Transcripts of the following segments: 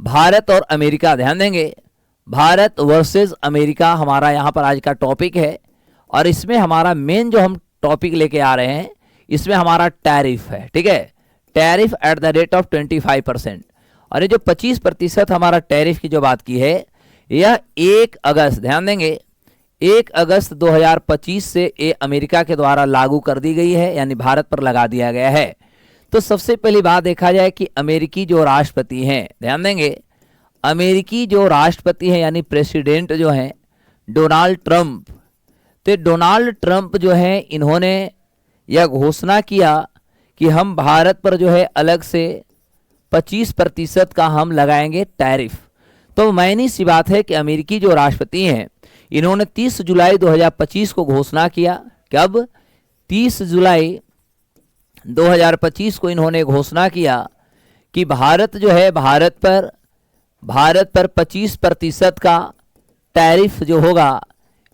भारत और अमेरिका, ध्यान देंगे, भारत वर्सेस अमेरिका हमारा यहाँ पर आज का टॉपिक है। और इसमें हमारा मेन जो हम टॉपिक लेके आ रहे हैं, इसमें हमारा टैरिफ है, ठीक है, tariff at the rate of 25%। और ये जो 25% हमारा टैरिफ की जो बात की है, यह 1 अगस्त, ध्यान देंगे, 1 अगस्त 2025 से ये अमेरिका के द्वारा लागू कर दी गई है, यानी भारत पर लगा दिया गया है। तो सबसे पहली बात देखा जाए कि अमेरिकी जो राष्ट्रपति हैं, ध्यान देंगे, अमेरिकी जो राष्ट्रपति हैं यानी प्रेसिडेंट जो हैं डोनाल्ड ट्रंप, तो डोनाल्ड ट्रंप जो हैं इन्होंने यह घोषणा किया कि हम भारत पर जो है अलग से 25% का हम लगाएंगे टैरिफ। तो मायने सी बात है कि अमेरिकी जो राष्ट्रपति हैं इन्होंने 30 जुलाई 2025 को घोषणा किया। कब? 30 जुलाई 2025 को इन्होंने घोषणा किया कि भारत जो है भारत पर 25% का टैरिफ जो होगा,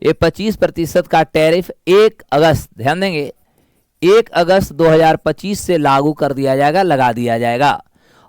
ये 25% का टैरिफ 1 अगस्त, ध्यान देंगे, 1 अगस्त 2025 से लागू कर दिया जाएगा, लगा दिया जाएगा।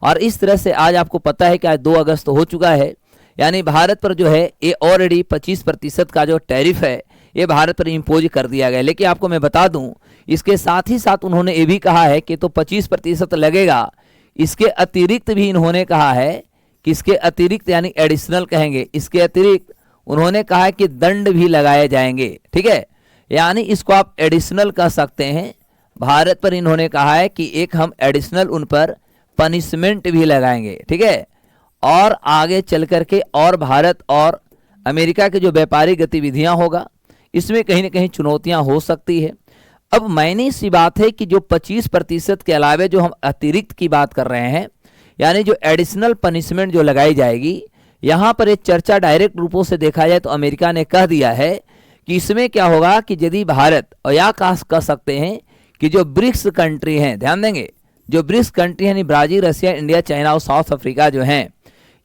और इस तरह से आज आपको पता है कि आज 2 अगस्त हो चुका है, यानी भारत पर जो है ये ऑलरेडी 25% का जो टैरिफ है ये भारत पर इम्पोज कर दिया गया। लेकिन आपको मैं बता दूं, इसके साथ ही साथ उन्होंने ये भी कहा है कि तो 25% लगेगा, इसके अतिरिक्त भी इन्होंने कहा है कि इसके अतिरिक्त यानी एडिशनल कहेंगे, इसके अतिरिक्त उन्होंने कहा है कि दंड भी लगाए जाएंगे, ठीक है, यानी इसको आप एडिशनल कह सकते हैं। भारत पर इन्होंने कहा है कि एक हम एडिशनल उन पर पनिशमेंट भी लगाएंगे, ठीक है। और आगे चल करके और भारत और अमेरिका के जो व्यापारिक गतिविधियां होगा इसमें कहीं ना कहीं चुनौतियां हो सकती है। अब मायने सी बात है कि जो 25% के अलावे जो हम अतिरिक्त की बात कर रहे हैं, यानी जो एडिशनल पनिशमेंट जो लगाई जाएगी, यहाँ पर एक चर्चा डायरेक्ट रूपों से देखा जाए तो अमेरिका ने कह दिया है कि इसमें क्या होगा कि यदि भारत, और या कह सकते हैं कि जो ब्रिक्स कंट्री हैं, ध्यान देंगे, जो ब्रिक्स कंट्री यानी ब्राजील, रशिया, इंडिया, चाइना और साउथ अफ्रीका जो हैं,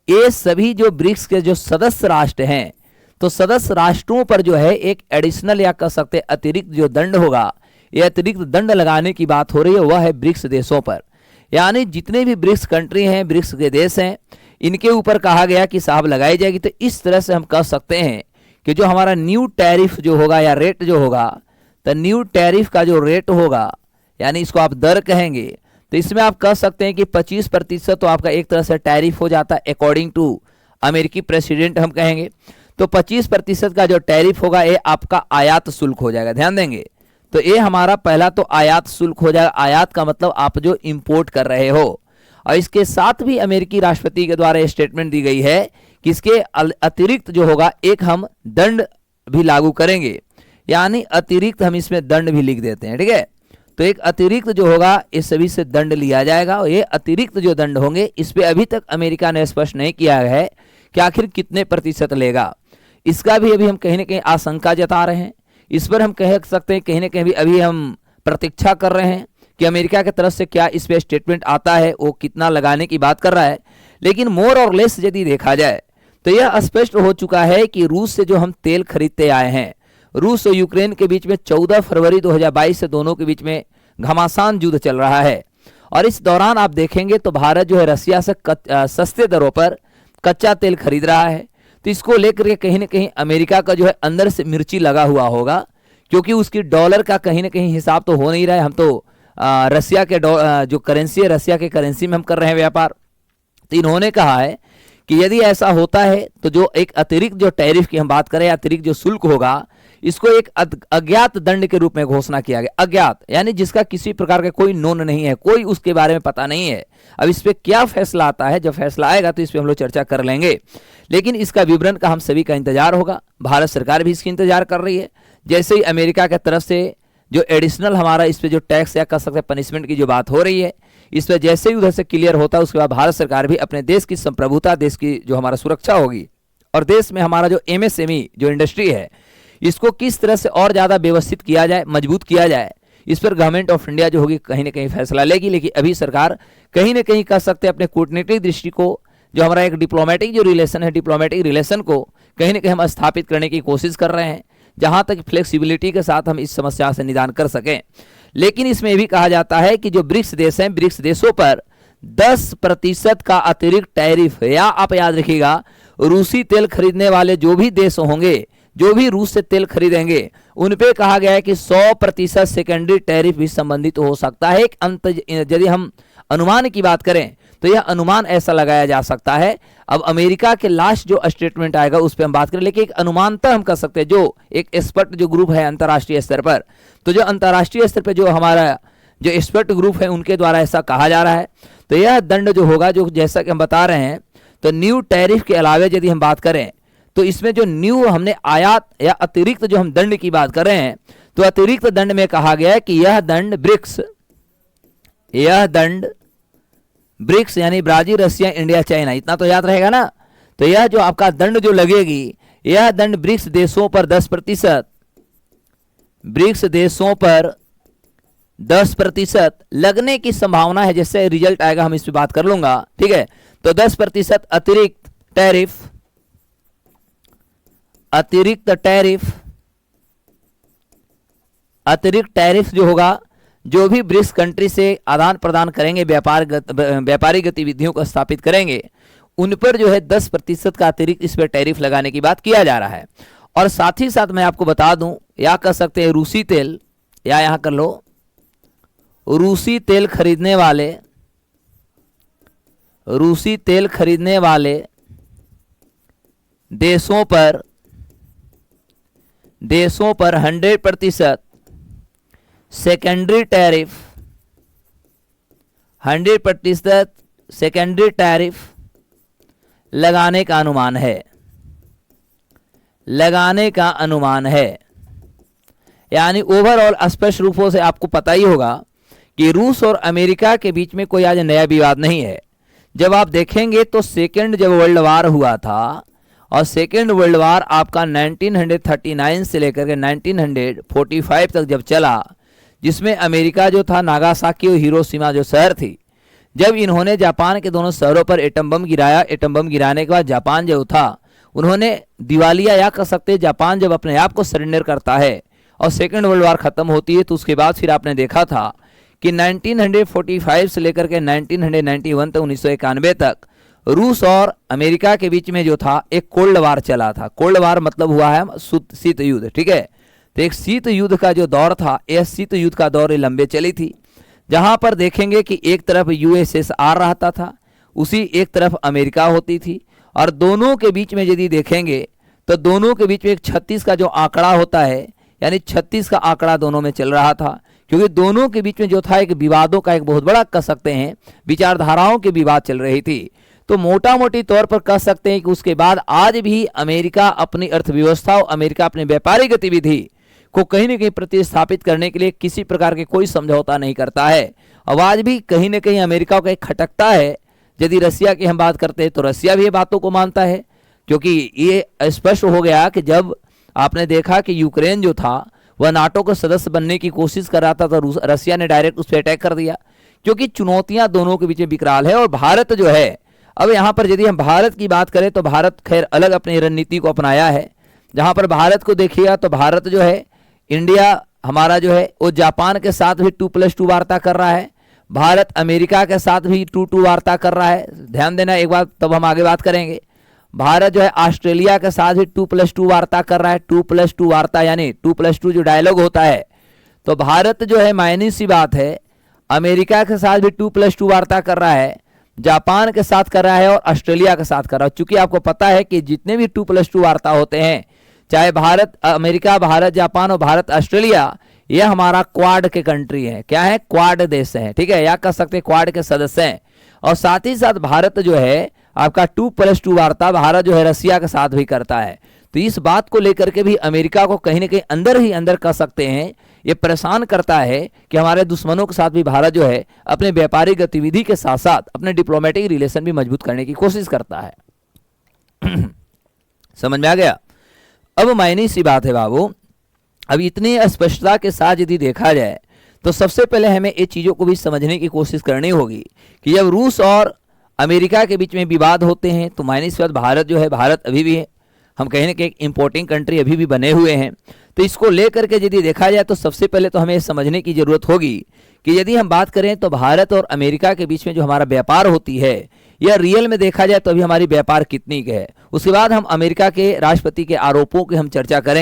ये सभी जो ब्रिक्स के जो सदस्य राष्ट्र हैं, तो सदस्य राष्ट्रों पर जो है एक एडिशनल या कह सकते हैं अतिरिक्त जो दंड होगा, ये अतिरिक्त दंड लगाने की बात हो रही है, वह है ब्रिक्स देशों पर। यानी जितने भी ब्रिक्स कंट्री हैं, ब्रिक्स के देश हैं, इनके ऊपर कहा गया कि साहब लगाई जाएगी। तो इस तरह से हम कह सकते हैं कि जो हमारा न्यू टैरिफ जो होगा या रेट जो होगा, तो न्यू टैरिफ का जो रेट होगा, यानी इसको आप दर कहेंगे, तो इसमें आप कह सकते हैं कि 25% तो आपका एक तरह से टैरिफ हो जाता है अकॉर्डिंग टू अमेरिकी प्रेसिडेंट हम कहेंगे। तो 25% का जो टैरिफ होगा ये आपका आयात शुल्क हो जाएगा, ध्यान देंगे। तो ये हमारा पहला तो आयात शुल्क हो जाएगा। आयात का मतलब आप जो इंपोर्ट कर रहे हो। और इसके साथ भी अमेरिकी राष्ट्रपति के द्वारा स्टेटमेंट दी गई है कि इसके अतिरिक्त जो होगा एक हम दंड भी लागू करेंगे, यानी अतिरिक्त हम इसमें दंड भी लिख देते हैं, ठीक है। तो एक अतिरिक्त जो होगा इस सभी से दंड लिया जाएगा। और ये अतिरिक्त जो दंड होंगे इस पे अभी तक अमेरिका ने स्पष्ट नहीं किया है कि आखिर कितने प्रतिशत लेगा। इसका भी अभी हम कहीं ना कहीं आशंका जता रहे हैं। इस पर हम कह सकते हैं कहीं ना कहीं भी अभी हम प्रतीक्षा कर रहे हैं कि अमेरिका की तरफ से क्या इस पे स्टेटमेंट आता है, वो कितना लगाने की बात कर रहा है। लेकिन मोर और लेस यदि देखा जाए तो यह स्पष्ट हो चुका है कि रूस से जो हम तेल खरीदते आए हैं, रूस और यूक्रेन के बीच में 14 फरवरी 2022 से दोनों के बीच में घमासान युद्ध चल रहा है। और इस दौरान आप देखेंगे तो भारत जो है रसिया से सस्ते दरों पर कच्चा तेल खरीद रहा है। तो इसको लेकर के कहीं ना कहीं अमेरिका का जो है अंदर से मिर्ची लगा हुआ होगा, क्योंकि उसकी डॉलर का कहीं ना कहीं हिसाब तो हो नहीं रहा है। हम तो रसिया के जो करेंसी है, रसिया के करेंसी में हम कर रहे हैं व्यापार। तो इन्होंने कहा है कि यदि ऐसा होता है तो जो एक अतिरिक्त जो टैरिफ की हम बात करें, अतिरिक्त जो शुल्क होगा, इसको एक अज्ञात दंड के रूप में घोषणा किया गया। अज्ञात यानी जिसका किसी प्रकार का कोई नोन नहीं है, कोई उसके बारे में पता नहीं है। अब इस पे क्या फैसला आता है, जब फैसला आएगा तो इस पे हम लोग चर्चा कर लेंगे। लेकिन इसका विवरण का हम सभी का इंतजार होगा। भारत सरकार भी इसकी इंतजार कर रही है। जैसे ही अमेरिका की तरफ से जो एडिशनल हमारा इस पे जो टैक्स या कह सकते हैं पनिशमेंट की जो बात हो रही है, इस पर जैसे ही उधर से क्लियर होता है, उसके बाद भारत सरकार भी अपने देश की संप्रभुता, देश की जो हमारा सुरक्षा होगी और देश में हमारा जो MSME जो इंडस्ट्री है, इसको किस तरह से और ज़्यादा व्यवस्थित किया जाए, मजबूत किया जाए, इस पर गवर्नमेंट ऑफ इंडिया जो होगी कहीं ना कहीं फैसला लेगी। लेकिन अभी सरकार कहीं ना कहीं कह सकते हैं अपने कूटनीतिक दृष्टि को, जो हमारा एक डिप्लोमेटिक जो रिलेशन है, डिप्लोमेटिक रिलेशन को कहीं ना कहीं हम स्थापित करने की कोशिश कर रहे हैं, जहां तक फ्लेक्सिबिलिटी के साथ हम इस समस्या से निदान कर सकें। लेकिन इसमें भी कहा जाता है कि जो ब्रिक्स देश हैं, ब्रिक्स देशों पर 10% का अतिरिक्त टैरिफ, या आप याद रखिएगा रूसी तेल खरीदने वाले जो भी देश होंगे, जो भी रूस से तेल खरीदेंगे, उन पे कहा गया है कि 100% सेकेंडरी टैरिफ भी संबंधित हो सकता है। यदि हम अनुमान की बात करें तो यह अनुमान ऐसा लगाया जा सकता है। अब अमेरिका के लास्ट जो स्टेटमेंट आएगा उस पर हम बात करें, लेकिन एक अनुमानता हम कर सकते हैं, जो एक एक्सपर्ट जो ग्रुप है अंतर्राष्ट्रीय स्तर पर, तो जो अंतर्राष्ट्रीय स्तर पर जो हमारा जो एक्सपर्ट ग्रुप है उनके द्वारा ऐसा कहा जा रहा है। तो यह दंड जो होगा, जो जैसा कि हम बता रहे हैं, तो न्यू टैरिफ के अलावे यदि हम बात करें तो इसमें जो न्यू हमने आयात या अतिरिक्त जो हम दंड की बात कर रहे हैं, तो अतिरिक्त दंड में कहा गया है कि यह दंड ब्रिक्स यानी ब्राजील, रसिया, इंडिया, चाइना, इतना तो याद रहेगा ना। तो यह जो आपका दंड जो लगेगी, यह दंड ब्रिक्स देशों पर 10%, ब्रिक्स देशों पर 10% लगने की संभावना है। जैसे रिजल्ट आएगा हम इस पे बात कर लूंगा, ठीक है। तो 10% अतिरिक्त टैरिफ जो होगा, जो भी ब्रिक्स कंट्री से आदान प्रदान करेंगे, व्यापारी गतिविधियों को स्थापित करेंगे, उन पर जो है 10% का अतिरिक्त इस पर टैरिफ लगाने की बात किया जा रहा है। और साथ ही साथ मैं आपको बता दूं, या कर सकते हैं रूसी तेल, या यहां कर लो रूसी तेल खरीदने वाले देशों पर 100% सेकेंडरी टैरिफ, 100% सेकेंडरी टैरिफ लगाने का अनुमान है। यानी ओवरऑल स्पष्ट रूपों से आपको पता ही होगा कि रूस और अमेरिका के बीच में कोई आज नया विवाद नहीं है। जब आप देखेंगे तो सेकेंड जब वर्ल्ड वार हुआ था, और सेकेंड वर्ल्ड वार आपका 1939 से लेकर के 1945 तक जब चला, जिसमें अमेरिका जो था नागासाकी और हिरोशिमा जो शहर थी, जब इन्होंने जापान के दोनों शहरों पर एटम बम गिराया, एटम बम गिराने के बाद जापान जो था उन्होंने दिवालिया, या कह सकते जापान जब अपने आप को सरेंडर करता है और सेकेंड वर्ल्ड वार खत्म होती है, तो उसके बाद फिर आपने देखा था कि 1945 से लेकर के 1991 तक 1991 तक रूस और अमेरिका के बीच में जो था एक कोल्ड वार चला था। कोल्ड वार मतलब हुआ है शीत युद्ध, ठीक है। तो एक शीत युद्ध का जो दौर था, यह शीत युद्ध का दौर लंबे चली थी, जहां पर देखेंगे कि एक तरफ यूएसएसआर रहता था, उसी एक तरफ अमेरिका होती थी, और दोनों के बीच में यदि देखेंगे तो दोनों के बीच में एक 36 का जो आंकड़ा होता है, यानी 36 का आंकड़ा दोनों में चल रहा था, क्योंकि दोनों के बीच में जो था एक विवादों का एक बहुत बड़ा कह सकते हैं विचारधाराओं के विवाद चल रही थी। तो मोटा मोटी तौर पर कह सकते हैं कि उसके बाद आज भी अमेरिका अपनी अर्थव्यवस्था और अमेरिका अपनी व्यापारिक गतिविधि को कहीं न कहीं प्रतिस्थापित करने के लिए किसी प्रकार के कोई समझौता नहीं करता है। अब आज भी कहीं न कहीं अमेरिका का एक खटकता है। यदि रसिया की हम बात करते हैं तो रसिया भी ये बातों को मानता है, क्योंकि ये स्पष्ट हो गया कि जब आपने देखा कि यूक्रेन जो था वह नाटो का सदस्य बनने की कोशिश कर रहा था, तो रसिया ने डायरेक्ट उस पर अटैक कर दिया, क्योंकि चुनौतियां दोनों के बीच में विकराल है। और भारत जो है, अब यहाँ पर यदि हम भारत की बात करें तो भारत खैर अलग अपनी रणनीति को अपनाया है। जहाँ पर भारत को देखिएगा तो भारत जो है, इंडिया हमारा जो है वो जापान के साथ भी 2+2 वार्ता कर रहा है, भारत अमेरिका के साथ भी 2-2 वार्ता कर रहा है। ध्यान देना एक बार, तब हम आगे बात करेंगे। भारत जो है ऑस्ट्रेलिया के साथ भी 2+2 वार्ता कर रहा है। 2+2 वार्ता यानी 2+2 जो डायलॉग होता है, तो भारत जो है मायने सी बात है अमेरिका के साथ भी 2+2 वार्ता कर रहा है, जापान के साथ कर रहा है और ऑस्ट्रेलिया के साथ कर रहा है। चूंकि आपको पता है कि जितने भी 2+2 वार्ता होते हैं, चाहे भारत अमेरिका, भारत जापान और भारत ऑस्ट्रेलिया, यह हमारा क्वाड के कंट्री है। क्या है? क्वाड देश है, ठीक है, या कह सकते हैं क्वाड के सदस्य हैं। और साथ ही साथ भारत जो है आपका 2+2 वार्ता भारत जो है रसिया के साथ भी करता है। तो इस बात को लेकर के भी अमेरिका को कहीं ना कहीं अंदर ही अंदर कह सकते हैं ये परेशान करता है कि हमारे दुश्मनों के साथ भी भारत जो है अपने व्यापारिक गतिविधि के साथ साथ अपने डिप्लोमेटिक रिलेशन भी मजबूत करने की कोशिश करता है। समझ में आ गया? अब मायने सी बात है बाबू, अब इतनी स्पष्टता के साथ यदि देखा जाए तो सबसे पहले हमें ये चीज़ों को भी समझने की कोशिश करनी होगी कि जब रूस और अमेरिका के बीच में विवाद होते हैं तो मायने सी बात भारत जो है, भारत अभी भी है, हम कहीं ना कहीं इंपोर्टिंग कंट्री अभी भी बने हुए हैं। तो इसको लेकर के यदि देखा जाए तो सबसे पहले तो हमें समझने की जरूरत होगी कि यदि हम बात करें तो भारत और अमेरिका के बीच में जो हमारा व्यापार होती है, यह रियल में देखा जाए तो अभी हमारी व्यापार कितनी है। उसके बाद हम अमेरिका के राष्ट्रपति के आरोपों की हम चर्चा करें।